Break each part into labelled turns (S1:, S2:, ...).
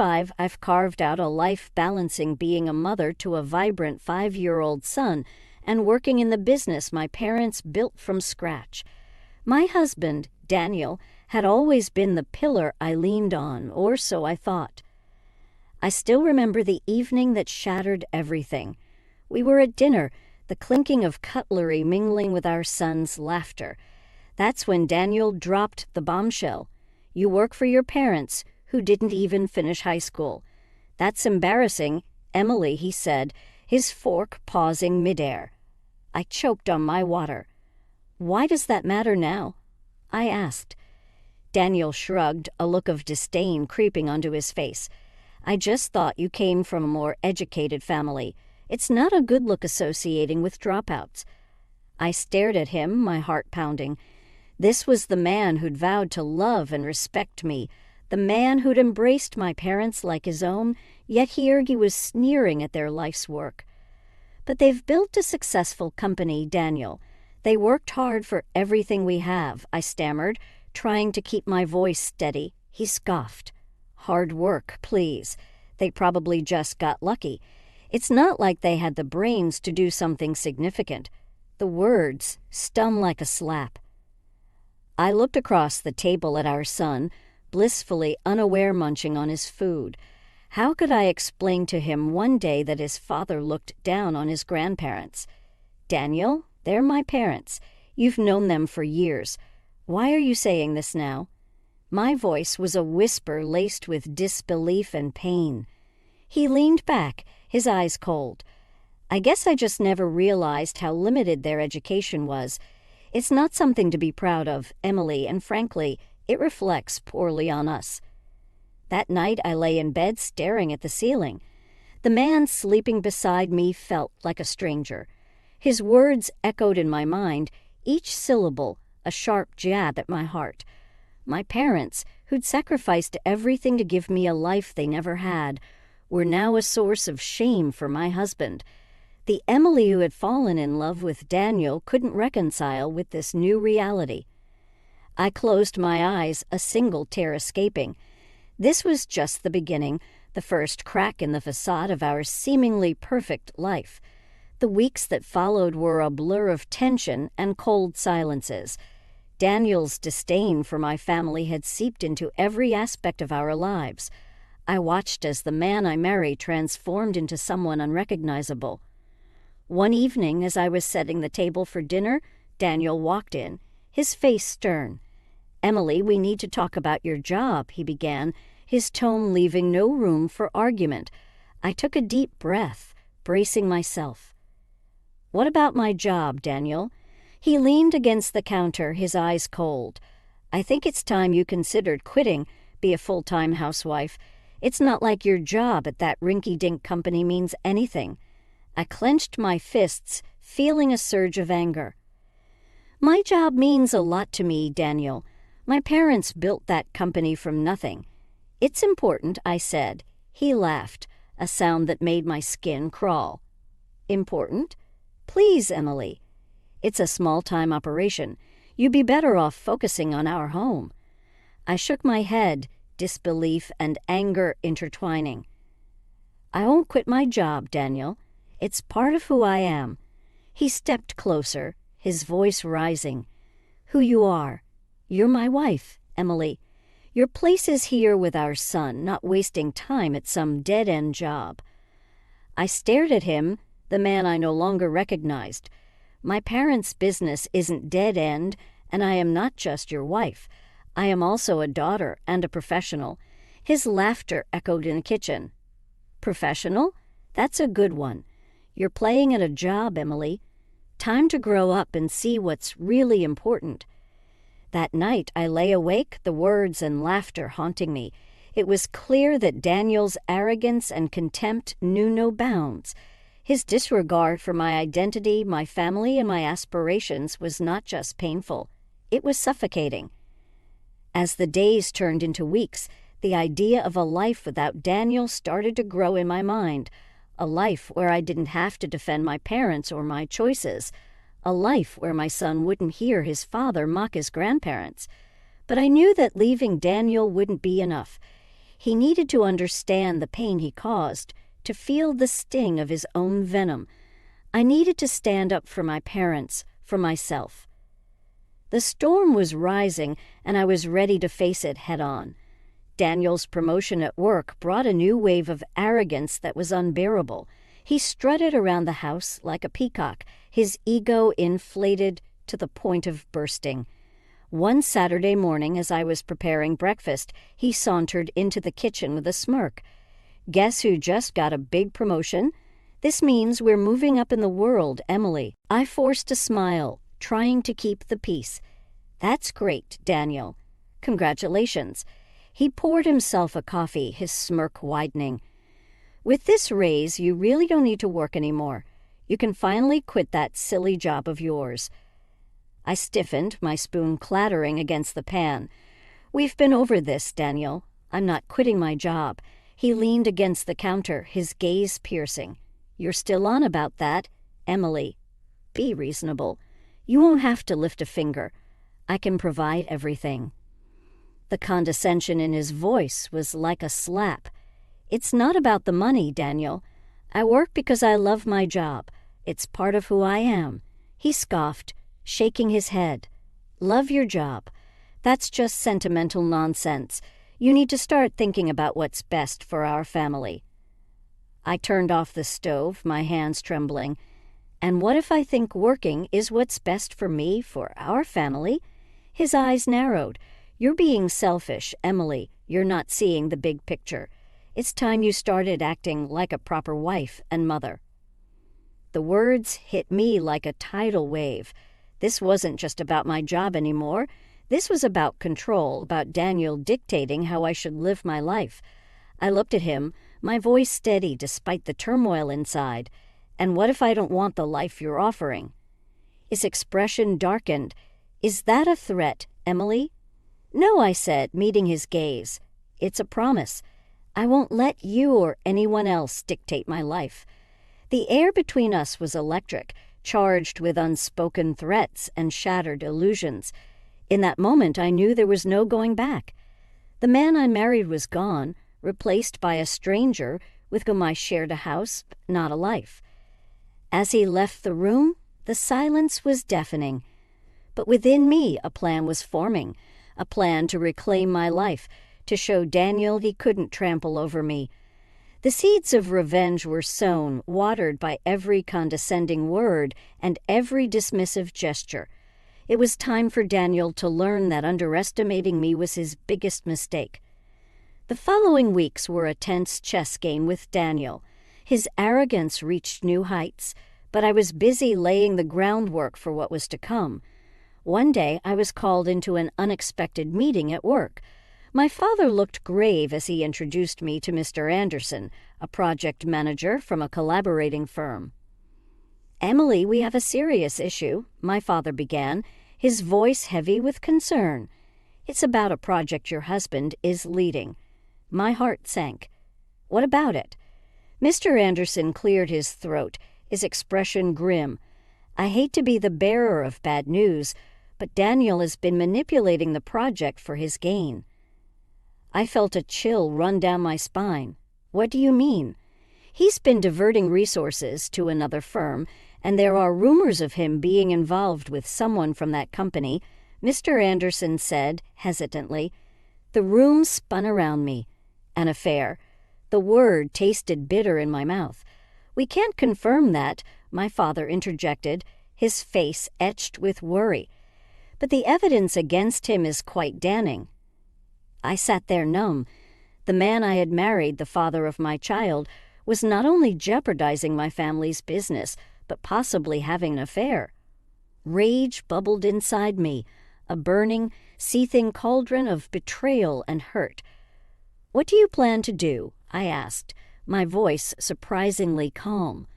S1: 25, I've carved out a life balancing being a mother to a vibrant 5-year-old son and working in the business my parents built from scratch. My husband, Daniel, had always been the pillar I leaned on, or so I thought. I still remember the evening that shattered everything. We were at dinner, the clinking of cutlery mingling with our son's laughter. That's when Daniel dropped the bombshell. You work for your parents, who didn't even finish high school. That's embarrassing, Emily, he said, his fork pausing midair. I choked on my water. Why does that matter now? I asked. Daniel shrugged, a look of disdain creeping onto his face. I just thought you came from a more educated family. It's not a good look associating with dropouts. I stared at him, my heart pounding. This was the man who'd vowed to love and respect me, the man who'd embraced my parents like his own, yet here he was sneering at their life's work. But they've built a successful company, Daniel. They worked hard for everything we have, I stammered, trying to keep my voice steady. He scoffed. Hard work, please. They probably just got lucky. It's not like they had the brains to do something significant. The words stung like a slap. I looked across the table at our son, blissfully unaware munching on his food. How could I explain to him one day that his father looked down on his grandparents? Daniel, they're my parents. You've known them for years. Why are you saying this now? My voice was a whisper laced with disbelief and pain. He leaned back, his eyes cold. I guess I just never realized how limited their education was. It's not something to be proud of, Emily, and frankly, it reflects poorly on us. That night I lay in bed staring at the ceiling. The man sleeping beside me felt like a stranger. His words echoed in my mind, each syllable a sharp jab at my heart. My parents, who'd sacrificed everything to give me a life they never had, were now a source of shame for my husband. The Emily who had fallen in love with Daniel couldn't reconcile with this new reality. I closed my eyes, a single tear escaping. This was just the beginning, the first crack in the facade of our seemingly perfect life. The weeks that followed were a blur of tension and cold silences. Daniel's disdain for my family had seeped into every aspect of our lives. I watched as the man I married transformed into someone unrecognizable. One evening, as I was setting the table for dinner, Daniel walked in, his face stern. "Emily, we need to talk about your job," he began, his tone leaving no room for argument. I took a deep breath, bracing myself. "What about my job, Daniel?" He leaned against the counter, his eyes cold. "I think it's time you considered quitting, be a full-time housewife. It's not like your job at that rinky-dink company means anything." I clenched my fists, feeling a surge of anger. "My job means a lot to me, Daniel. My parents built that company from nothing." "It's important," I said. He laughed, a sound that made my skin crawl. "Important? Please, Emily. It's a small-time operation. You'd be better off focusing on our home." I shook my head, disbelief and anger intertwining. "I won't quit my job, Daniel. It's part of who I am." He stepped closer, his voice rising. "Who you are. You're my wife, Emily. Your place is here with our son, not wasting time at some dead-end job." I stared at him, the man I no longer recognized. "My parents' business isn't dead-end, and I am not just your wife. I am also a daughter and a professional." His laughter echoed in the kitchen. "Professional? That's a good one. You're playing at a job, Emily. Time to grow up and see what's really important." That night I lay awake, the words and laughter haunting me. It was clear that Daniel's arrogance and contempt knew no bounds. His disregard for my identity, my family, and my aspirations was not just painful. It was suffocating. As the days turned into weeks, the idea of a life without Daniel started to grow in my mind. A life where I didn't have to defend my parents or my choices. A life where my son wouldn't hear his father mock his grandparents. But I knew that leaving Daniel wouldn't be enough. He needed to understand the pain he caused, to feel the sting of his own venom. I needed to stand up for my parents, for myself. The storm was rising, and I was ready to face it head-on. Daniel's promotion at work brought a new wave of arrogance that was unbearable. He strutted around the house like a peacock, his ego inflated to the point of bursting. One Saturday morning, as I was preparing breakfast, he sauntered into the kitchen with a smirk. "Guess who just got a big promotion? This means we're moving up in the world, Emily." I forced a smile, trying to keep the peace. "That's great, Daniel. Congratulations." He poured himself a coffee, his smirk widening. "With this raise, you really don't need to work anymore. You can finally quit that silly job of yours." I stiffened, my spoon clattering against the pan. "We've been over this, Daniel. I'm not quitting my job." He leaned against the counter, his gaze piercing. "You're still on about that, Emily. Be reasonable. You won't have to lift a finger. I can provide everything." The condescension in his voice was like a slap. "It's not about the money, Daniel. I work because I love my job. It's part of who I am." He scoffed, shaking his head. "Love your job? That's just sentimental nonsense. You need to start thinking about what's best for our family." I turned off the stove, my hands trembling. "And what if I think working is what's best for me, for our family?" His eyes narrowed. "You're being selfish, Emily. You're not seeing the big picture. It's time you started acting like a proper wife and mother." The words hit me like a tidal wave. This wasn't just about my job anymore. This was about control, about Daniel dictating how I should live my life. I looked at him, my voice steady despite the turmoil inside. "And what if I don't want the life you're offering?" His expression darkened. "Is that a threat, Emily?" "No," I said, meeting his gaze. "It's a promise. I won't let you or anyone else dictate my life." The air between us was electric, charged with unspoken threats and shattered illusions. In that moment, I knew there was no going back. The man I married was gone, replaced by a stranger with whom I shared a house, but not a life. As he left the room, the silence was deafening. But within me, a plan was forming, a plan to reclaim my life, to show Daniel he couldn't trample over me. The seeds of revenge were sown, watered by every condescending word and every dismissive gesture. It was time for Daniel to learn that underestimating me was his biggest mistake. The following weeks were a tense chess game with Daniel. His arrogance reached new heights, but I was busy laying the groundwork for what was to come. One day I was called into an unexpected meeting at work. My father looked grave as he introduced me to Mr. Anderson, a project manager from a collaborating firm. "Emily, we have a serious issue," my father began, his voice heavy with concern. "It's about a project your husband is leading." My heart sank. "What about it?" Mr. Anderson cleared his throat, his expression grim. "I hate to be the bearer of bad news, but Daniel has been manipulating the project for his gain." I felt a chill run down my spine. "What do you mean?" "He's been diverting resources to another firm, and there are rumors of him being involved with someone from that company," Mr. Anderson said hesitantly. The room spun around me. An affair. The word tasted bitter in my mouth. "We can't confirm that," my father interjected, his face etched with worry. "But the evidence against him is quite damning." I sat there numb. The man I had married, the father of my child, was not only jeopardizing my family's business, but possibly having an affair. Rage bubbled inside me, a burning, seething cauldron of betrayal and hurt. "What do you plan to do?" I asked, my voice surprisingly calm.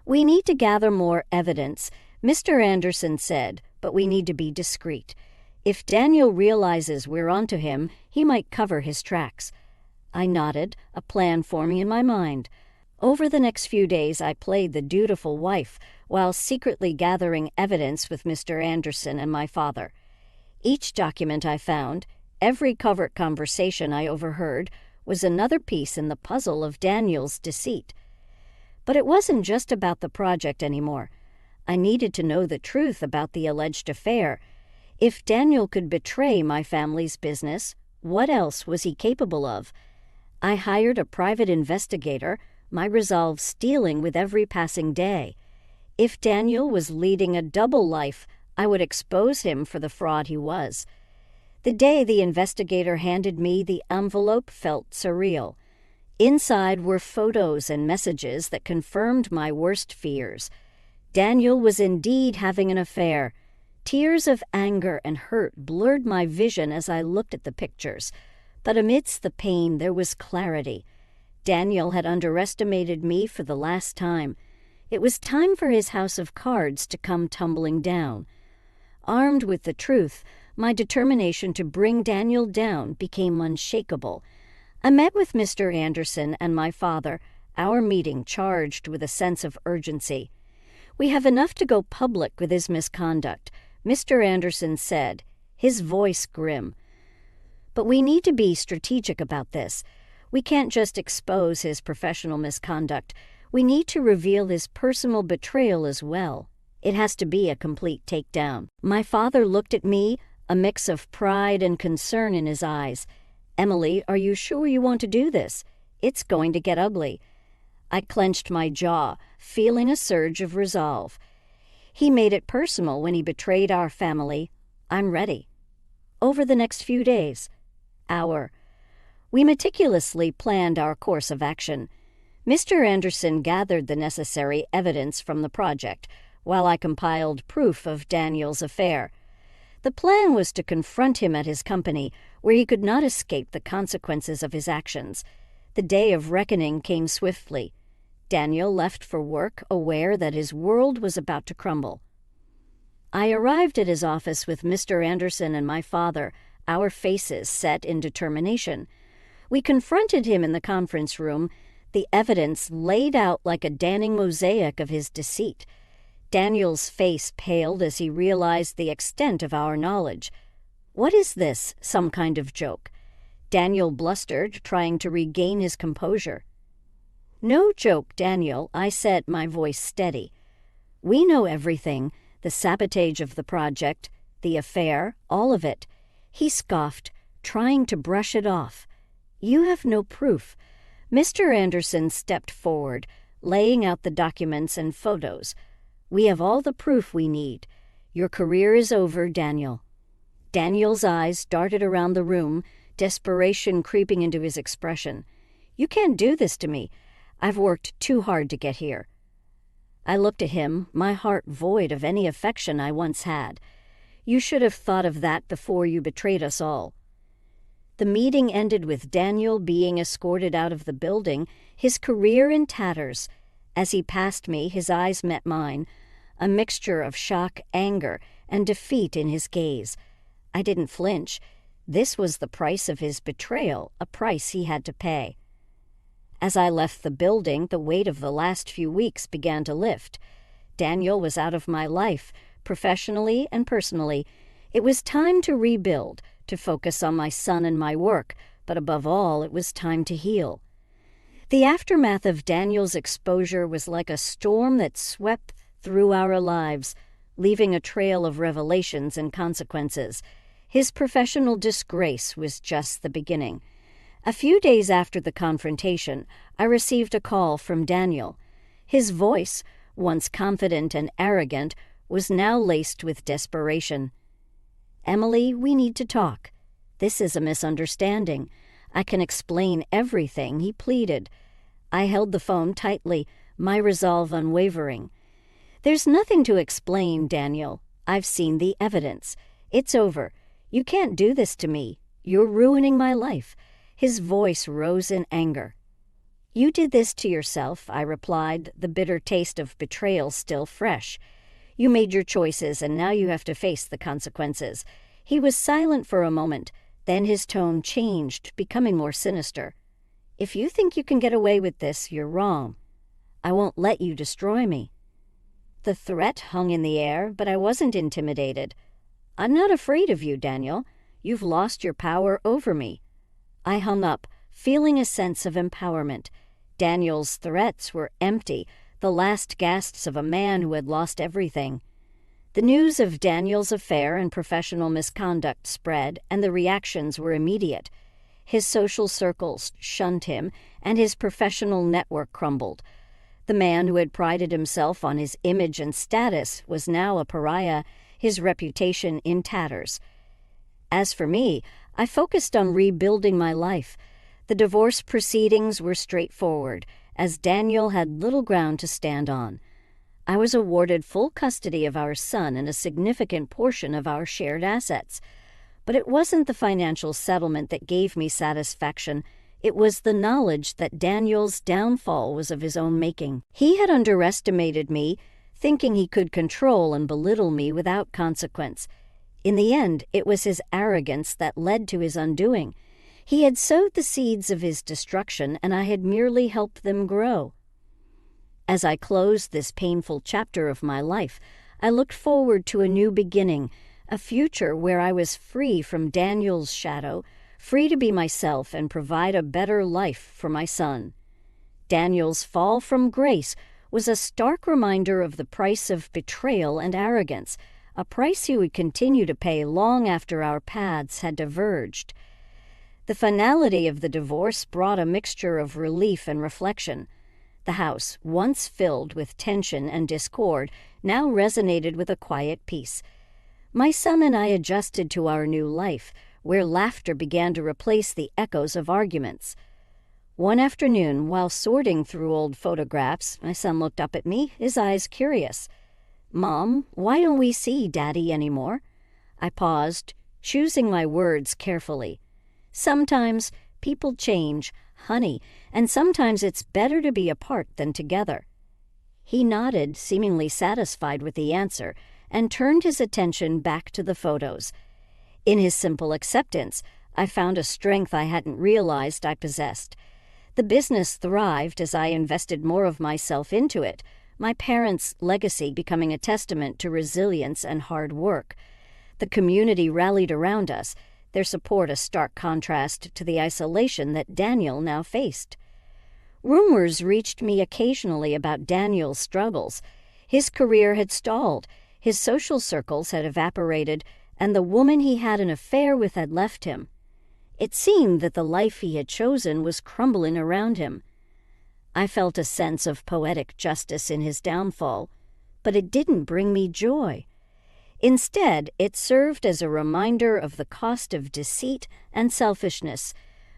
S1: "We need to gather more evidence," Mr. Anderson said, "but we need to be discreet. If Daniel realizes we're onto him, he might cover his tracks." I nodded, a plan forming in my mind. Over the next few days, I played the dutiful wife while secretly gathering evidence with Mr. Anderson and my father. Each document I found, every covert conversation I overheard, was another piece in the puzzle of Daniel's deceit. But it wasn't just about the project anymore. I needed to know the truth about the alleged affair. If Daniel could betray my family's business, what else was he capable of? I hired a private investigator, my resolve steeling with every passing day. If Daniel was leading a double life, I would expose him for the fraud he was. The day the investigator handed me the envelope felt surreal. Inside were photos and messages that confirmed my worst fears. Daniel was indeed having an affair. Tears of anger and hurt blurred my vision as I looked at the pictures. But amidst the pain there was clarity. Daniel had underestimated me for the last time. It was time for his house of cards to come tumbling down. Armed with the truth, my determination to bring Daniel down became unshakable. I met with Mr. Anderson and my father, our meeting charged with a sense of urgency. "We have enough to go public with his misconduct," Mr. Anderson said, his voice grim. "But we need to be strategic about this. We can't just expose his professional misconduct. We need to reveal his personal betrayal as well. It has to be a complete takedown." My father looked at me, a mix of pride and concern in his eyes. "Emily, are you sure you want to do this? It's going to get ugly." I clenched my jaw, feeling a surge of resolve. He made it personal when he betrayed our family. I'm ready. Over the next few days. We meticulously planned our course of action. Mr. Anderson gathered the necessary evidence from the project, while I compiled proof of Daniel's affair. The plan was to confront him at his company, where he could not escape the consequences of his actions. The day of reckoning came swiftly. Daniel left for work, aware that his world was about to crumble. I arrived at his office with Mr. Anderson and my father, our faces set in determination. We confronted him in the conference room, the evidence laid out like a damning mosaic of his deceit. Daniel's face paled as he realized the extent of our knowledge. "What is this, some kind of joke?" Daniel blustered, trying to regain his composure. "No joke, Daniel," I said, my voice steady. "We know everything, the sabotage of the project, the affair, all of it." He scoffed, trying to brush it off. "You have no proof." Mr. Anderson stepped forward, laying out the documents and photos. "We have all the proof we need. Your career is over, Daniel." Daniel's eyes darted around the room, desperation creeping into his expression. "You can't do this to me. I've worked too hard to get here." I looked at him, my heart void of any affection I once had. "You should have thought of that before you betrayed us all." The meeting ended with Daniel being escorted out of the building, his career in tatters. As he passed me, his eyes met mine, a mixture of shock, anger, and defeat in his gaze. I didn't flinch. This was the price of his betrayal, a price he had to pay. As I left the building, the weight of the last few weeks began to lift. Daniel was out of my life, professionally and personally. It was time to rebuild, to focus on my son and my work, but above all, it was time to heal. The aftermath of Daniel's exposure was like a storm that swept through our lives, leaving a trail of revelations and consequences. His professional disgrace was just the beginning. A few days after the confrontation, I received a call from Daniel. His voice, once confident and arrogant, was now laced with desperation. "Emily, we need to talk. This is a misunderstanding. I can explain everything," he pleaded. I held the phone tightly, my resolve unwavering. "There's nothing to explain, Daniel. I've seen the evidence. It's over. You can't do this to me. You're ruining my life." His voice rose in anger. "You did this to yourself," I replied, the bitter taste of betrayal still fresh. "You made your choices, and now you have to face the consequences." He was silent for a moment, then his tone changed, becoming more sinister. "If you think you can get away with this, you're wrong. I won't let you destroy me." The threat hung in the air, but I wasn't intimidated. "I'm not afraid of you, Daniel. You've lost your power over me." I hung up, feeling a sense of empowerment. Daniel's threats were empty, the last gasps of a man who had lost everything. The news of Daniel's affair and professional misconduct spread, and the reactions were immediate. His social circles shunned him, and his professional network crumbled. The man who had prided himself on his image and status was now a pariah, his reputation in tatters. As for me, I focused on rebuilding my life. The divorce proceedings were straightforward, as Daniel had little ground to stand on. I was awarded full custody of our son and a significant portion of our shared assets. But it wasn't the financial settlement that gave me satisfaction. It was the knowledge that Daniel's downfall was of his own making. He had underestimated me, thinking he could control and belittle me without consequence. In the end, it was his arrogance that led to his undoing. He had sowed the seeds of his destruction, and I had merely helped them grow. As I closed this painful chapter of my life, I looked forward to a new beginning, a future where I was free from Daniel's shadow, free to be myself and provide a better life for my son. Daniel's fall from grace was a stark reminder of the price of betrayal and arrogance, a price he would continue to pay long after our paths had diverged. The finality of the divorce brought a mixture of relief and reflection. The house, once filled with tension and discord, now resonated with a quiet peace. My son and I adjusted to our new life, where laughter began to replace the echoes of arguments. One afternoon, while sorting through old photographs, my son looked up at me, his eyes curious. "Mom, why don't we see Daddy anymore?" I paused, choosing my words carefully. "Sometimes people change, honey, and sometimes it's better to be apart than together." He nodded, seemingly satisfied with the answer, and turned his attention back to the photos. In his simple acceptance, I found a strength I hadn't realized I possessed. The business thrived as I invested more of myself into it, my parents' legacy becoming a testament to resilience and hard work. The community rallied around us, their support a stark contrast to the isolation that Daniel now faced. Rumors reached me occasionally about Daniel's struggles. His career had stalled, his social circles had evaporated, and the woman he had an affair with had left him. It seemed that the life he had chosen was crumbling around him. I felt a sense of poetic justice in his downfall, but it didn't bring me joy. Instead, it served as a reminder of the cost of deceit and selfishness.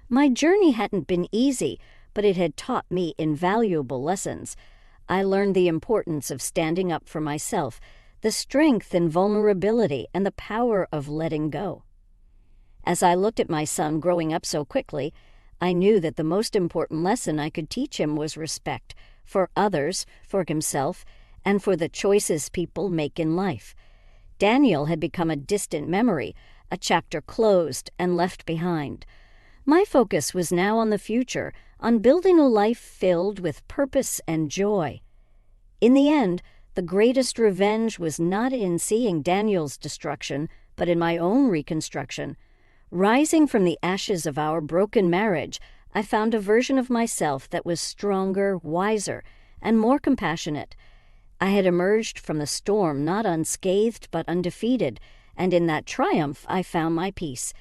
S1: My journey hadn't been easy, but it had taught me invaluable lessons. I learned the importance of standing up for myself, the strength in vulnerability, and the power of letting go. As I looked at my son growing up so quickly, I knew that the most important lesson I could teach him was respect for others, for himself, and for the choices people make in life. Daniel had become a distant memory, a chapter closed and left behind. My focus was now on the future, on building a life filled with purpose and joy. In the end, the greatest revenge was not in seeing Daniel's destruction, but in my own reconstruction. Rising from the ashes of our broken marriage, I found a version of myself that was stronger, wiser, and more compassionate. I had emerged from the storm not unscathed but undefeated, and in that triumph I found my peace.